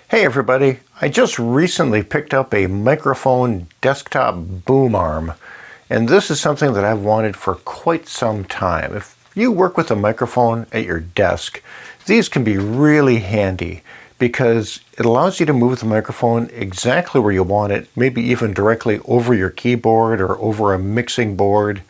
Hey everybody, I just recently picked up a microphone desktop boom arm, and this is something that I've wanted for quite some time. If you work with a microphone at your desk, these can be really handy because it allows you to move the microphone exactly where you want it, maybe even directly over your keyboard or over a mixing board.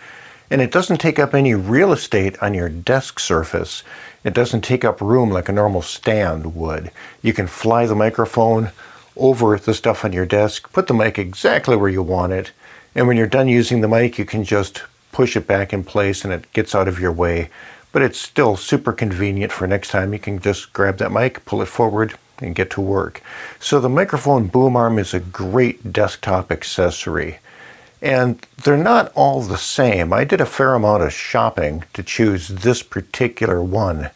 And it doesn't take up any real estate on your desk surface. It doesn't take up room like a normal stand would. You can fly the microphone over the stuff on your desk, put the mic exactly where you want it, and when you're done using the mic, you can just push it back in place and it gets out of your way. But it's still super convenient for next time. You can just grab that mic, pull it forward, and get to work. So the microphone boom arm is a great desktop accessory. And they're not all the same. I did a fair amount of shopping to choose this particular one.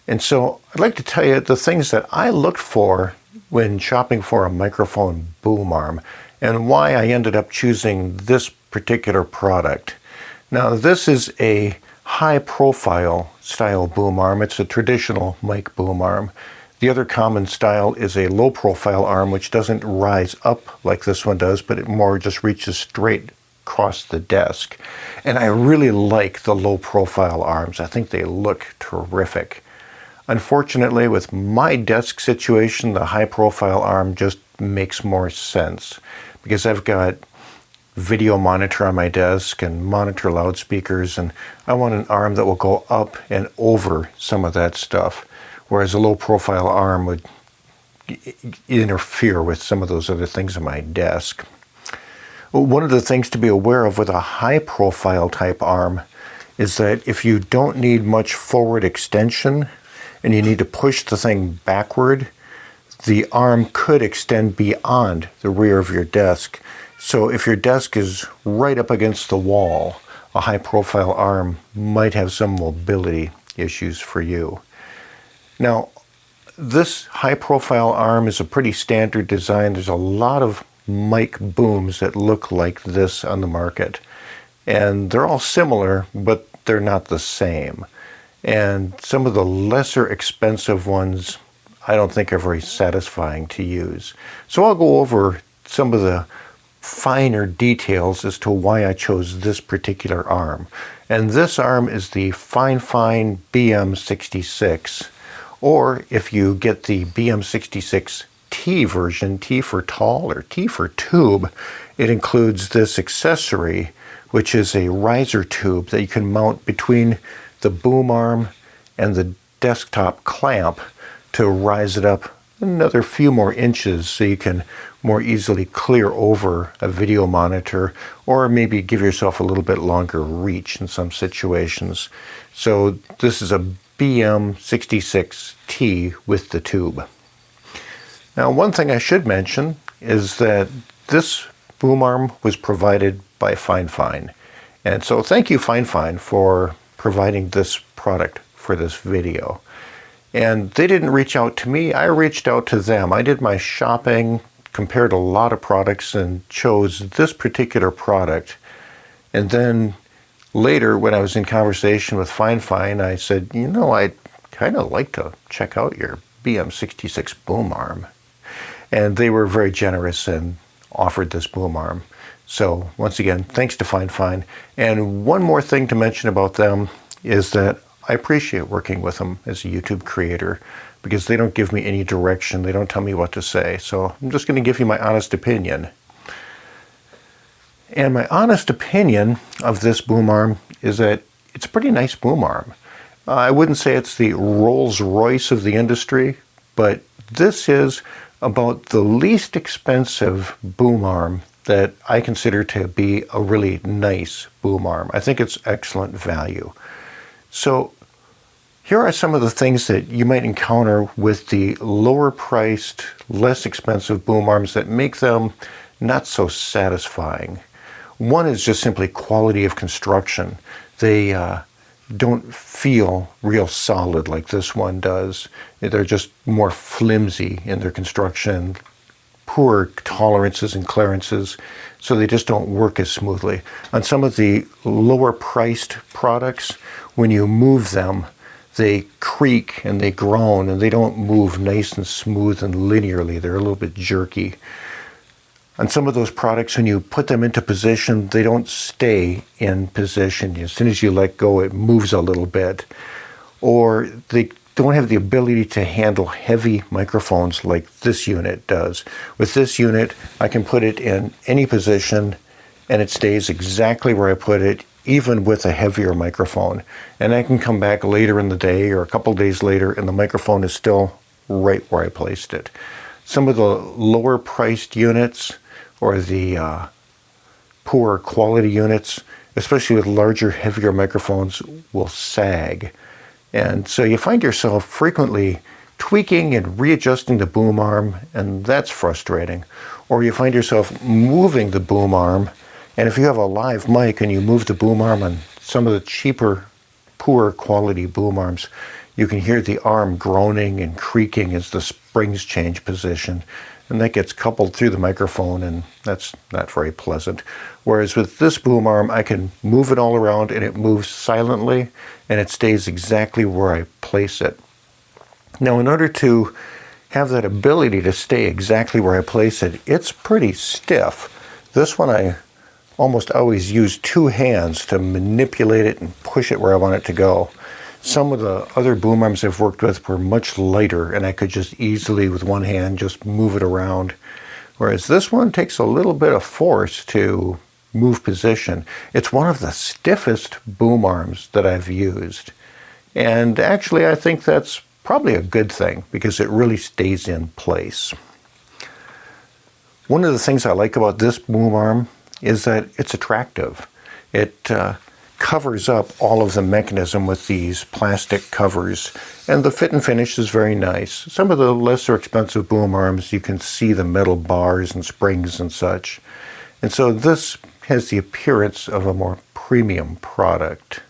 And so I'd like to tell you the things that I looked for when shopping for a microphone boom arm and why I ended up choosing this particular product. Now, this is a high profile style boom arm. It's a traditional mic boom arm. The other common style is a low profile arm, which doesn't rise up like this one does, but it more just reaches straight across the desk. And I really like the low profile arms. I think they look terrific. Unfortunately, with my desk situation, the high profile arm just makes more sense because I've got video monitor on my desk and monitor loudspeakers, and I want an arm that will go up and over some of that stuff. Whereas a low profile arm would interfere with some of those other things on my desk. One of the things to be aware of with a high profile type arm is that if you don't need much forward extension and you need to push the thing backward, the arm could extend beyond the rear of your desk. So if your desk is right up against the wall, a high profile arm might have some mobility issues for you. Now, this high-profile arm is a pretty standard design. There's a lot of mic booms that look like this on the market. And they're all similar, but they're not the same. And some of the lesser expensive ones I don't think are very satisfying to use. So I'll go over some of the finer details as to why I chose this particular arm. And this arm is the Fifine BM66. Or if you get the BM66T version, T for tall or T for tube, it includes this accessory, which is a riser tube that you can mount between the boom arm and the desktop clamp to rise it up another few more inches so you can more easily clear over a video monitor or maybe give yourself a little bit longer reach in some situations. So this is a BM66T with the tube. Now, one thing I should mention is that this boom arm was provided by Fifine. And so thank you, Fifine, for providing this product for this video. And they didn't reach out to me, I reached out to them. I did my shopping, compared a lot of products, and chose this particular product. And then later, when I was in conversation with Fifine, I said, you know, I'd kind of like to check out your BM66 boom arm. And they were very generous and offered this boom arm. So once again, thanks to Fifine. And one more thing to mention about them is that I appreciate working with them as a YouTube creator because they don't give me any direction. They don't tell me what to say. So I'm just going to give you my honest opinion. And my honest opinion of this boom arm is that it's a pretty nice boom arm. I wouldn't say it's the Rolls Royce of the industry, but this is about the least expensive boom arm that I consider to be a really nice boom arm. I think it's excellent value. So here are some of the things that you might encounter with the lower priced, less expensive boom arms that make them not so satisfying. One is just simply quality of construction. They don't feel real solid like this one does. They're just more flimsy in their construction, poor tolerances and clearances, so they just don't work as smoothly. On some of the lower priced products, when you move them, they creak and they groan and they don't move nice and smooth and linearly. They're a little bit jerky. On some of those products, when you put them into position, they don't stay in position. As soon as you let go, it moves a little bit. Or they don't have the ability to handle heavy microphones like this unit does. With this unit, I can put it in any position and it stays exactly where I put it, even with a heavier microphone. And I can come back later in the day or a couple days later and the microphone is still right where I placed it. Some of the lower priced units or the poorer quality units, especially with larger, heavier microphones, will sag. And so you find yourself frequently tweaking and readjusting the boom arm, and that's frustrating. Or you find yourself moving the boom arm, and if you have a live mic and you move the boom arm on some of the cheaper, poorer quality boom arms, you can hear the arm groaning and creaking as the springs change position. And that gets coupled through the microphone, and that's not very pleasant. Whereas with this boom arm, I can move it all around and it moves silently and it stays exactly where I place it. Now, in order to have that ability to stay exactly where I place it, it's pretty stiff. This one I almost always use two hands to manipulate it and push it where I want it to go. Some of the other boom arms I've worked with were much lighter and I could just easily with one hand just move it around. Whereas this one takes a little bit of force to move position. It's one of the stiffest boom arms that I've used. And actually I think that's probably a good thing because it really stays in place. One of the things I like about this boom arm is that it's attractive. It covers up all of the mechanism with these plastic covers, and the fit and finish is very nice. Some of the lesser expensive boom arms, you can see the metal bars and springs and such. And so this has the appearance of a more premium product.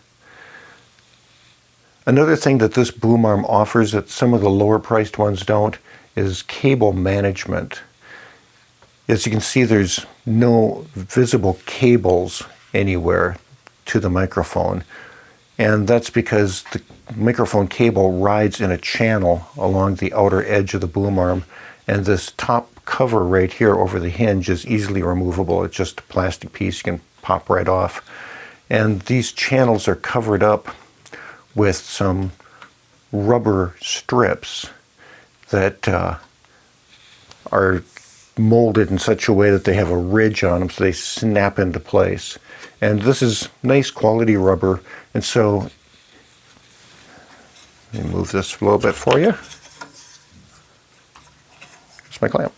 Another thing that this boom arm offers that some of the lower priced ones don't is cable management. As you can see, there's no visible cables anywhere to the microphone, and that's because the microphone cable rides in a channel along the outer edge of the boom arm, and this top cover right here over the hinge is easily removable. It's just a plastic piece you can pop right off, and these channels are covered up with some rubber strips that are molded in such a way that they have a ridge on them so they snap into place. And this is nice quality rubber, and so let me move this a little bit for you. It's my clamp.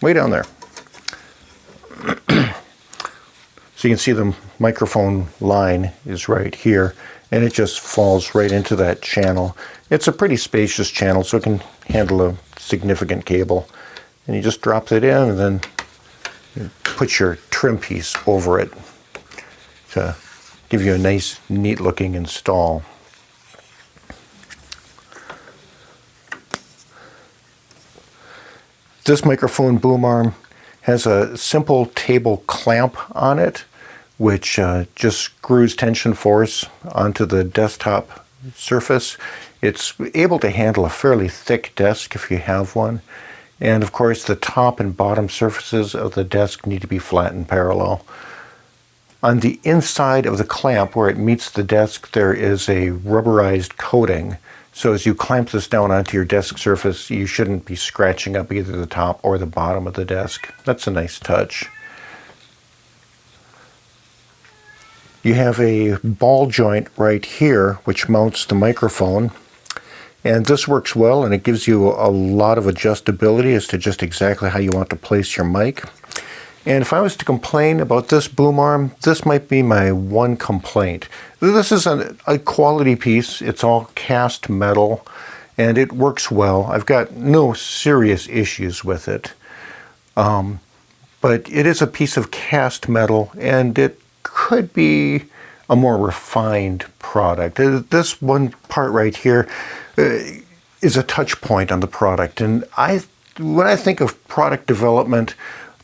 Way down there. So you can see the microphone line is right here, and it just falls right into that channel. It's a pretty spacious channel, so it can handle a significant cable. And you just drop it in, and then you put your trim piece over it to give you a nice, neat looking install. This microphone boom arm has a simple table clamp on it, which just screws tension force onto the desktop surface. It's able to handle a fairly thick desk if you have one. And of course, the top and bottom surfaces of the desk need to be flat and parallel. On the inside of the clamp, where it meets the desk, there is a rubberized coating. So as you clamp this down onto your desk surface, you shouldn't be scratching up either the top or the bottom of the desk. That's a nice touch. You have a ball joint right here, which mounts the microphone. And this works well, and it gives you a lot of adjustability as to just exactly how you want to place your mic. And if I was to complain about this boom arm, this might be my one complaint. This is a quality piece. It's all cast metal, and it works well. I've got no serious issues with it. But it is a piece of cast metal, and it could be a more refined product. This one part right here is a touch point on the product. And when I think of product development,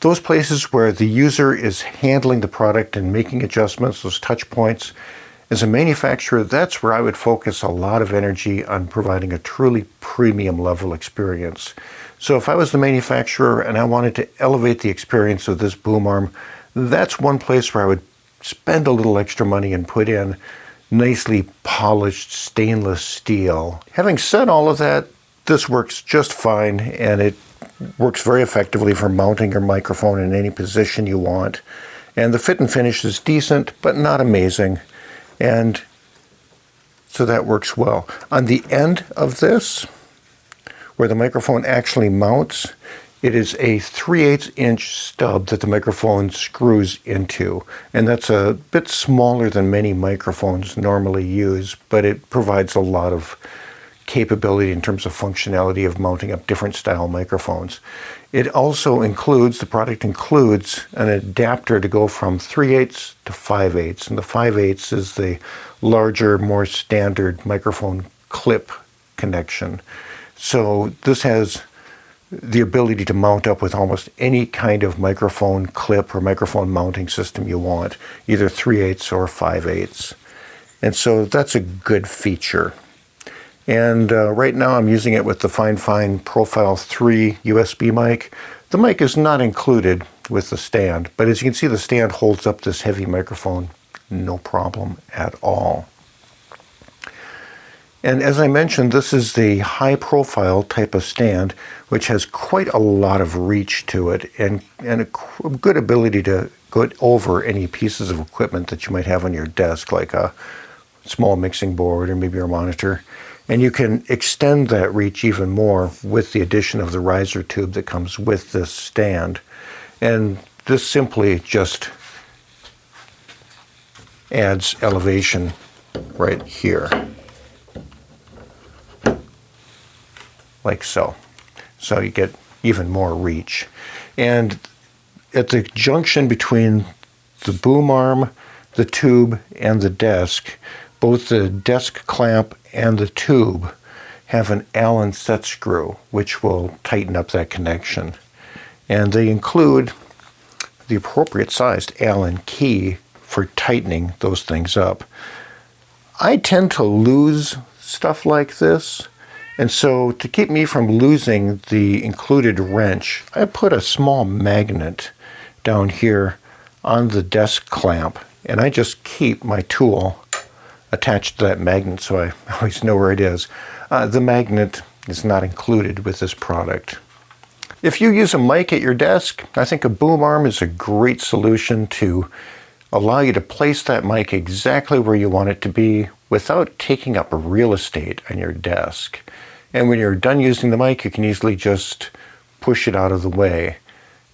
those places where the user is handling the product and making adjustments, those touch points, As a manufacturer, that's where I would focus a lot of energy on providing a truly premium level experience. So if I was the manufacturer and I wanted to elevate the experience of this boom arm, that's one place where I would spend a little extra money and put in nicely polished stainless steel. Having said all of that, this works just fine, and it works very effectively for mounting your microphone in any position you want. And the fit and finish is decent, but not amazing. And so that works well. On the end of this, where the microphone actually mounts, it is a 3/8 inch stub that the microphone screws into. And that's a bit smaller than many microphones normally use, but it provides a lot of capability in terms of functionality of mounting up different style microphones. It also includes, the product includes an adapter to go from 3/8 to 5/8, and the 5/8 is the larger, more standard microphone clip connection. So this has the ability to mount up with almost any kind of microphone clip or microphone mounting system you want, either 3/8 or 5/8. And so that's a good feature. And right now I'm using it with the Fifine Profile 3 USB mic. The mic is not included with the stand, but as you can see, the stand holds up this heavy microphone no problem at all. And as I mentioned, this is the high profile type of stand, which has quite a lot of reach to it and a good ability to go over any pieces of equipment that you might have on your desk, like a small mixing board or maybe your monitor. And you can extend that reach even more with the addition of the riser tube that comes with this stand. And this simply just adds elevation right here, like so. So you get even more reach. And at the junction between the boom arm, the tube, and the desk, both the desk clamp and the tube have an Allen set screw, which will tighten up that connection. And they include the appropriate sized Allen key for tightening those things up. I tend to lose stuff like this, and so to keep me from losing the included wrench, I put a small magnet down here on the desk clamp, and I just keep my tool attached to that magnet so I always know where it is. The magnet is not included with this product. If you use a mic at your desk, I think a boom arm is a great solution to allow you to place that mic exactly where you want it to be without taking up real estate on your desk. And when you're done using the mic, you can easily just push it out of the way.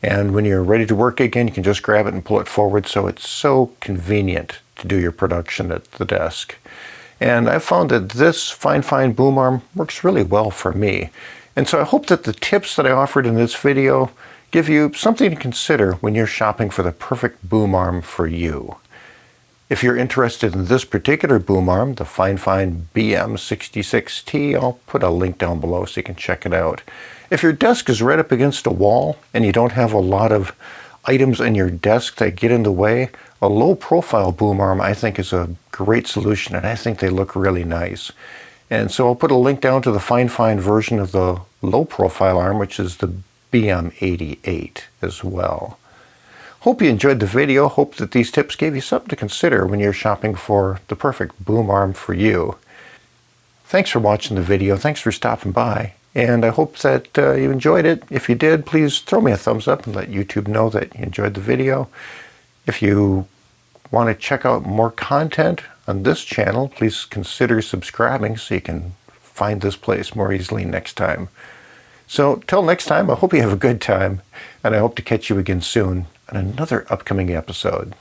And when you're ready to work again, you can just grab it and pull it forward. So it's so convenient to do your production at the desk. And I've found that this Fifine boom arm works really well for me. And so I hope that the tips that I offered in this video give you something to consider when you're shopping for the perfect boom arm for you. If you're interested in this particular boom arm, the Fifine BM66T, I'll put a link down below so you can check it out. If your desk is right up against a wall and you don't have a lot of items on your desk that get in the way, a low profile boom arm I think is a great solution, and I think they look really nice. And so I'll put a link down to the Fifine version of the low profile arm, which is the BM88 as well. Hope you enjoyed the video. Hope that these tips gave you something to consider when you're shopping for the perfect boom arm for you. Thanks for watching the video. Thanks for stopping by. And I hope that you enjoyed it. If you did, please throw me a thumbs up and let YouTube know that you enjoyed the video. If you want to check out more content on this channel, please consider subscribing so you can find this place more easily next time. So till next time, I hope you have a good time, and I hope to catch you again soon on another upcoming episode.